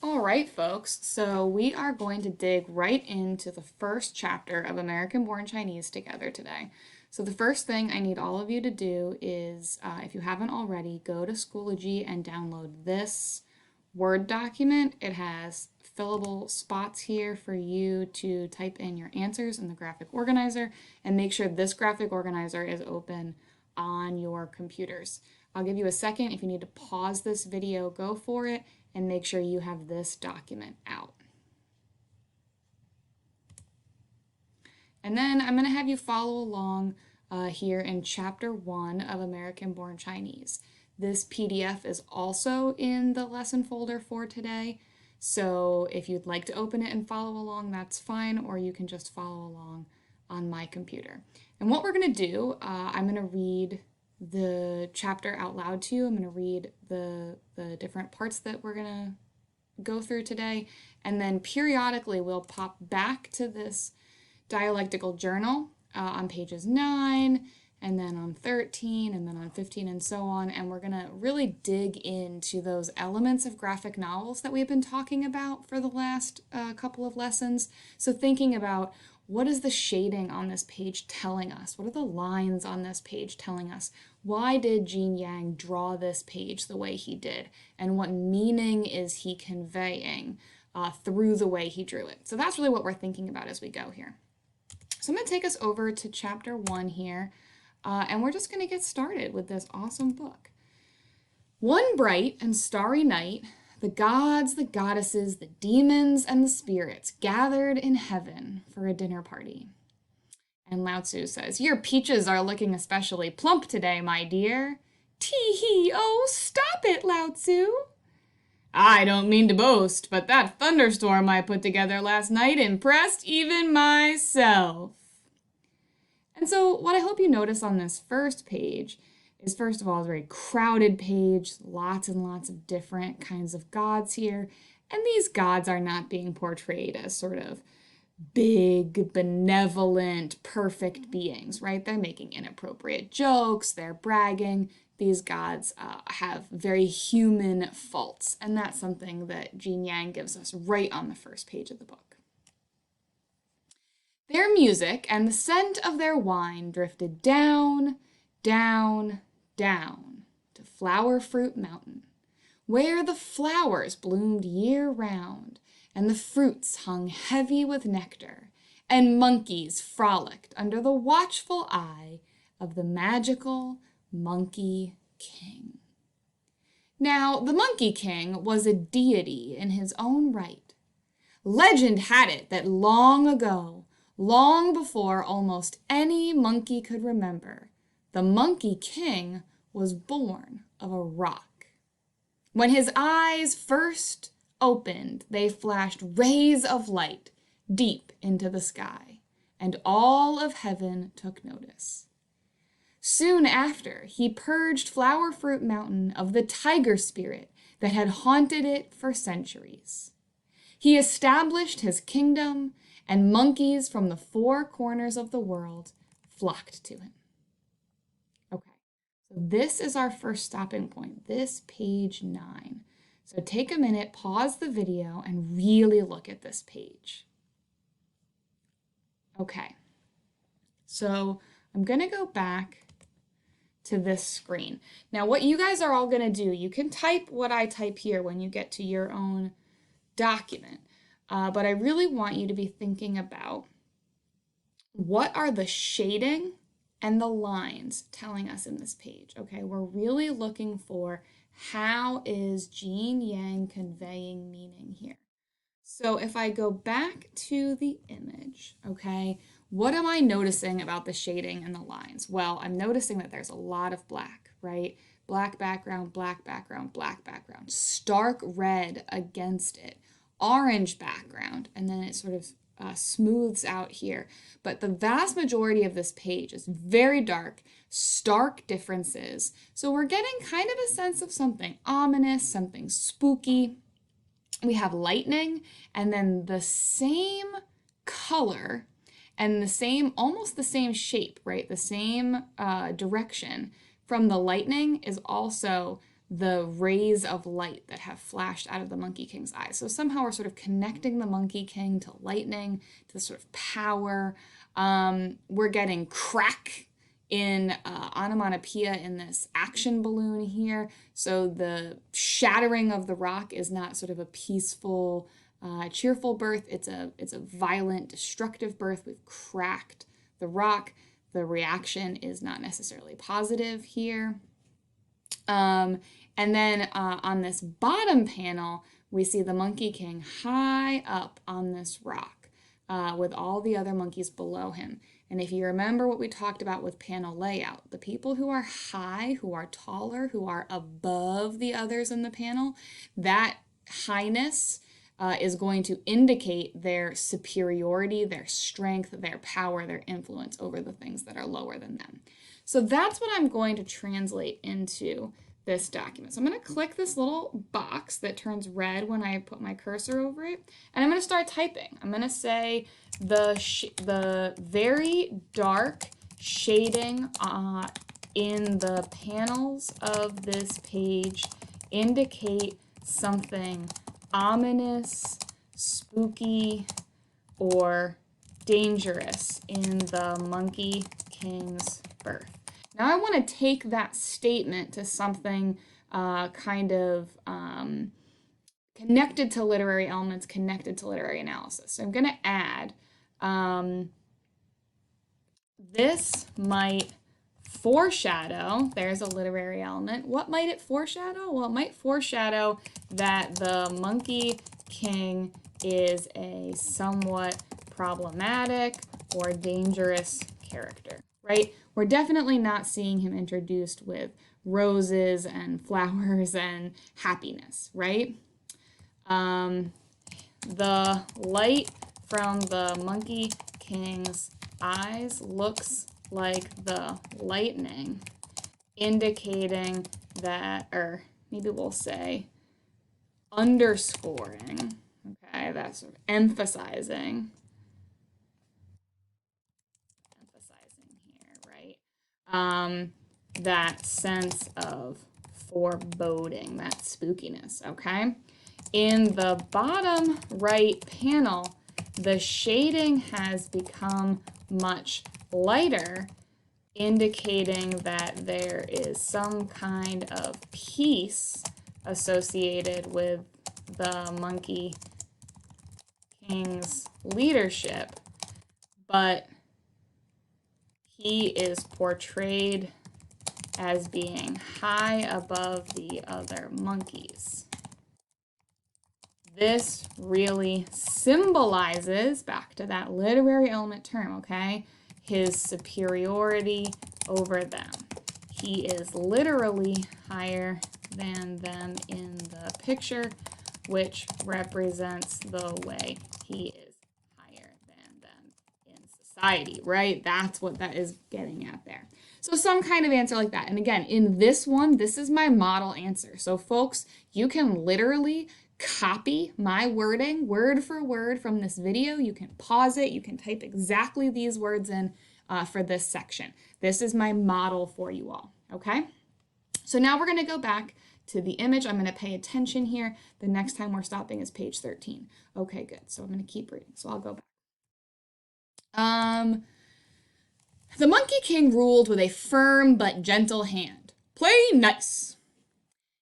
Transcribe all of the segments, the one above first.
All right, folks, so we are going to dig right into the first chapter of American-Born Chinese together today. So the first thing I need all of you to do is, if you haven't already, go to Schoology and download this Word document. It has fillable spots here for you to type in your answers in the graphic organizer, and make sure this graphic organizer is open on your computers. I'll give you a second. If you need to pause this video, go for it, and make sure you have this document out. And then I'm going to have you follow along here in Chapter 1 of American-Born Chinese. This PDF is also in the lesson folder for today, so if you'd like to open it and follow along, that's fine, or you can just follow along on my computer. And what we're going to do, I'm going to read the chapter out loud to you. I'm going to read the different parts that we're going to go through today, and then periodically we'll pop back to this Dialectical Journal on pages 9, and then on 13, and then on 15, and so on, and we're going to really dig into those elements of graphic novels that we've been talking about for the last couple of lessons. So thinking about, what is the shading on this page telling us? What are the lines on this page telling us? Why did Jean Yang draw this page the way he did? And what meaning is he conveying through the way he drew it? So that's really what we're thinking about as we go here. So I'm going to take us over to chapter 1 here, and we're just going to get started with this awesome book. One bright and starry night, the gods, the goddesses, the demons, and the spirits gathered in heaven for a dinner party. And Lao Tzu says, "Your peaches are looking especially plump today, my dear." "Tee-hee, oh, stop it, Lao Tzu." "I don't mean to boast, but that thunderstorm I put together last night impressed even myself." And so what I hope you notice on this first page is, first of all, it's a very crowded page, lots and lots of different kinds of gods here, and these gods are not being portrayed as sort of big, benevolent, perfect beings, right? They're making inappropriate jokes, they're bragging. These gods have very human faults, and that's something that Jean Yang gives us right on the first page of the book. Their music and the scent of their wine drifted down, down, down to Flower Fruit Mountain, where the flowers bloomed year-round, and the fruits hung heavy with nectar, and monkeys frolicked under the watchful eye of the magical Monkey King. Now, the Monkey King was a deity in his own right. Legend had it that long ago, long before almost any monkey could remember, the Monkey King was born of a rock. When his eyes first opened, they flashed rays of light deep into the sky, and all of heaven took notice. Soon after, he purged Flower Fruit Mountain of the tiger spirit that had haunted it for centuries. He established his kingdom, and monkeys from the 4 corners of the world flocked to him. Okay, so this is our first stopping point, this page 9. So take a minute, pause the video, and really look at this page. Okay, so I'm going to go back to this screen. Now, what you guys are all going to do, you can type what I type here when you get to your own document. But I really want you to be thinking about, what are the shading and the lines telling us in this page? Okay, we're really looking for, how is Jean Yang conveying meaning here? So if I go back to the image, okay, what am I noticing about the shading and the lines? Well, I'm noticing that there's a lot of black, right? Black background, black background, black background, stark red against it. Orange background, and then it sort of smooths out here. But the vast majority of this page is very dark, stark differences. So we're getting kind of a sense of something ominous, something spooky. We have lightning, and then the same color and the same, almost the same shape, right? The same direction from the lightning is also the rays of light that have flashed out of the Monkey King's eyes. So somehow we're sort of connecting the Monkey King to lightning, to sort of power. We're getting crack in onomatopoeia in this action balloon here. So the shattering of the rock is not sort of a peaceful, cheerful birth. It's a violent, destructive birth. We've cracked the rock. The reaction is not necessarily positive here. And then on this bottom panel, we see the Monkey King high up on this rock with all the other monkeys below him. And if you remember what we talked about with panel layout, the people who are high, who are taller, who are above the others in the panel, that highness is going to indicate their superiority, their strength, their power, their influence over the things that are lower than them. So that's what I'm going to translate into this document. So I'm going to click this little box that turns red when I put my cursor over it, and I'm going to start typing. I'm going to say the very dark shading in the panels of this page indicate something ominous, spooky, or dangerous in the Monkey King's birth. Now I want to take that statement to something kind of connected to literary elements, connected to literary analysis. So I'm going to add, this might foreshadow, there's a literary element. What might it foreshadow? Well, it might foreshadow that the Monkey King is a somewhat problematic or dangerous character, right? We're definitely not seeing him introduced with roses and flowers and happiness, right? The light from the Monkey King's eyes looks like the lightning, indicating that, or maybe we'll say underscoring, okay, that's sort of emphasizing here, right? That sense of foreboding, that spookiness, okay? In the bottom right panel, the shading has become much lighter, indicating that there is some kind of peace associated with the Monkey King's leadership, but he is portrayed as being high above the other monkeys. This really symbolizes, back to that literary element term, okay, his superiority over them. He is literally higher than them in the picture, which represents the way he is higher than them in society, right? That's what that is getting at there. So some kind of answer like that. And again, in this one, this is my model answer. So folks, you can literally copy my wording word for word from this video. You can pause it. You can type exactly these words in for this section. This is my model for you all, okay? So now we're going to go back to the image. I'm going to pay attention here. The next time we're stopping is page 13. Okay, good. So I'm going to keep reading. So I'll go back. The Monkey King ruled with a firm but gentle hand. Play nice.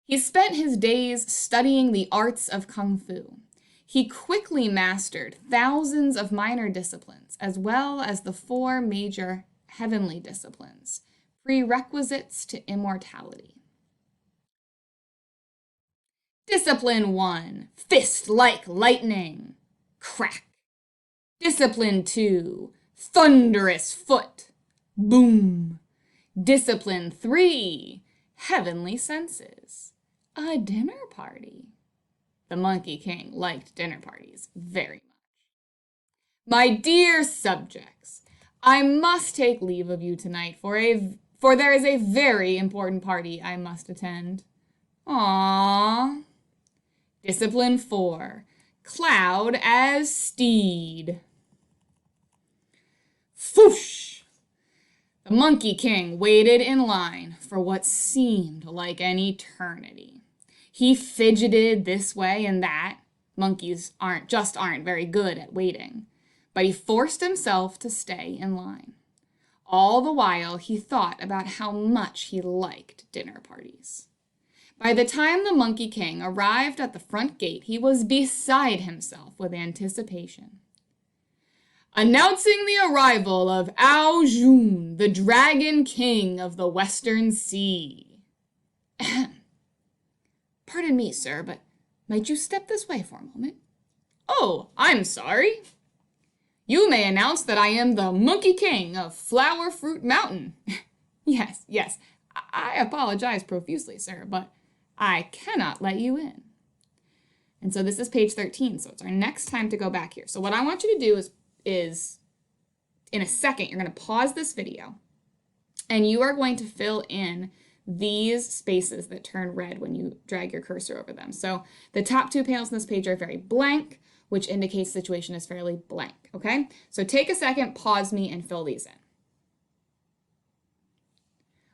He spent his days studying the arts of Kung Fu. He quickly mastered thousands of minor disciplines, as well as the 4 major heavenly disciplines, prerequisites to immortality. Discipline 1, fist like lightning, crack. Discipline 2, thunderous foot, boom. Discipline 3, heavenly senses, a dinner party. The Monkey King liked dinner parties very much. My dear subjects, I must take leave of you tonight, for there is a very important party I must attend. Aww. Discipline 4, cloud as steed. Foosh! The Monkey King waited in line for what seemed like an eternity. He fidgeted this way and that. Monkeys aren't very good at waiting. But he forced himself to stay in line. All the while, he thought about how much he liked dinner parties. By the time the Monkey King arrived at the front gate, he was beside himself with anticipation. Announcing the arrival of Ao Jun, the Dragon King of the Western Sea. Pardon me, sir, but might you step this way for a moment? Oh, I'm sorry. You may announce that I am the Monkey King of Flower Fruit Mountain. Yes, I apologize profusely, sir, but I cannot let you in. And so this is page 13, so it's our next time to go back here. So what I want you to do is in a second, you're going to pause this video, and you are going to fill in these spaces that turn red when you drag your cursor over them. So the top two panels on this page are very blank, which indicates the situation is fairly blank, okay? So take a second, pause me, and fill these in.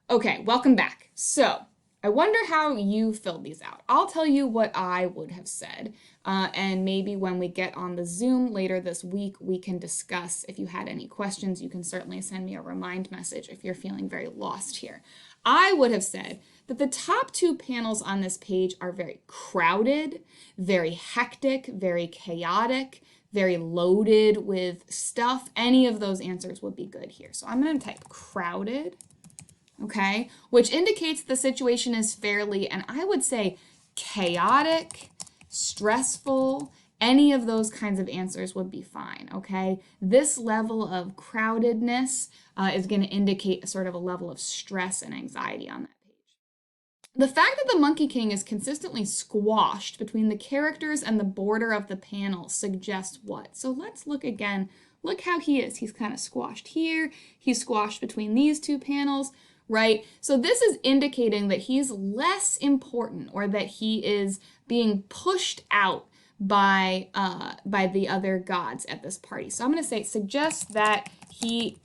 Okay, welcome back. So I wonder how you filled these out. I'll tell you what I would have said, and maybe when we get on the Zoom later this week, we can discuss. If you had any questions, you can certainly send me a remind message if you're feeling very lost here. I would have said that the top two panels on this page are very crowded, very hectic, very chaotic, very loaded with stuff. Any of those answers would be good here. So I'm going to type crowded, okay, which indicates the situation is fairly, and I would say chaotic, stressful. Any of those kinds of answers would be fine, okay? This level of crowdedness is going to indicate sort of a level of stress and anxiety on that page. The fact that the Monkey King is consistently squashed between the characters and the border of the panel suggests what? So let's look again. Look how he is. He's kind of squashed here. He's squashed between these two panels, right? So this is indicating that he's less important, or that he is being pushed out by the other gods at this party. So I'm going to say suggests that he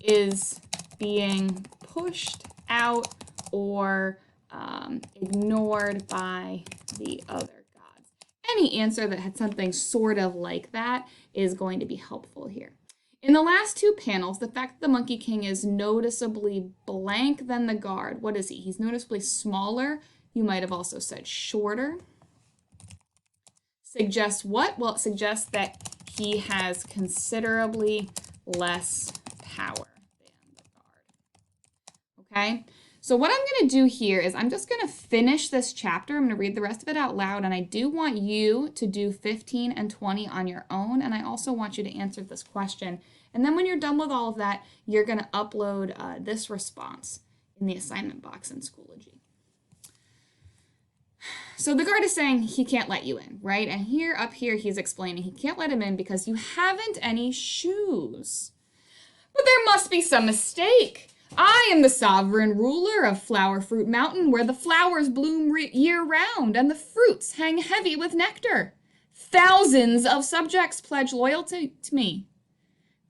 is being pushed out or ignored by the other gods. Any answer that had something sort of like that is going to be helpful here. In the last two panels, the fact that the Monkey King is noticeably blank than the guard. What is he? He's noticeably smaller. You might have also said shorter. Suggests what? Well, it suggests that he has considerably less power than the guard. Okay? So what I'm going to do here is I'm just going to finish this chapter. I'm going to read the rest of it out loud, and I do want you to do 15 and 20 on your own, and I also want you to answer this question. And then when you're done with all of that, you're going to upload this response in the assignment box in Schoology. So the guard is saying he can't let you in, right? And here, up here, he's explaining he can't let him in because you haven't any shoes. But there must be some mistake. I am the sovereign ruler of Flower Fruit Mountain, where the flowers bloom year-round and the fruits hang heavy with nectar. Thousands of subjects pledge loyalty to me.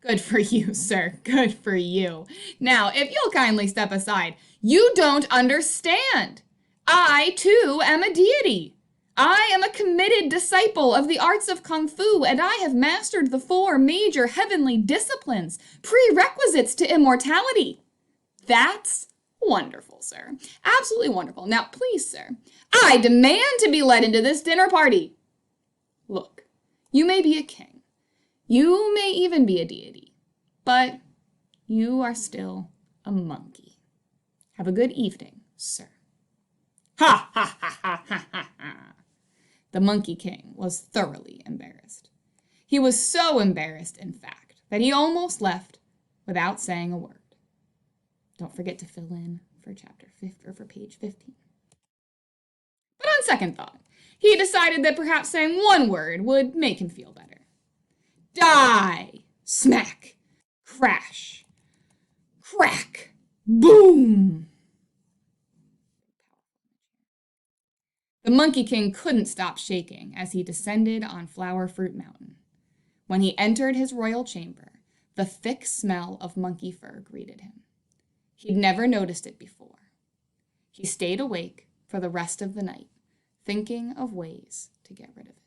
Good for you, sir. Good for you. Now, if you'll kindly step aside, you don't understand. I, too, am a deity. I am a committed disciple of the arts of Kung Fu, and I have mastered the 4 major heavenly disciplines, prerequisites to immortality. That's wonderful, sir. Absolutely wonderful. Now, please, sir, I demand to be let into this dinner party. Look, you may be a king. You may even be a deity, but you are still a monkey. Have a good evening, sir. Ha, ha, ha, ha, ha, ha, ha. The Monkey King was thoroughly embarrassed. He was so embarrassed, in fact, that he almost left without saying a word. Don't forget to fill in for for page 15. But on second thought, he decided that perhaps saying one word would make him feel better. Die! Smack! Crash! Crack! Boom! The Monkey King couldn't stop shaking as he descended on Flower Fruit Mountain. When he entered his royal chamber, The thick smell of monkey fur greeted him. He'd never noticed it before. He stayed awake for the rest of the night, thinking of ways to get rid of it.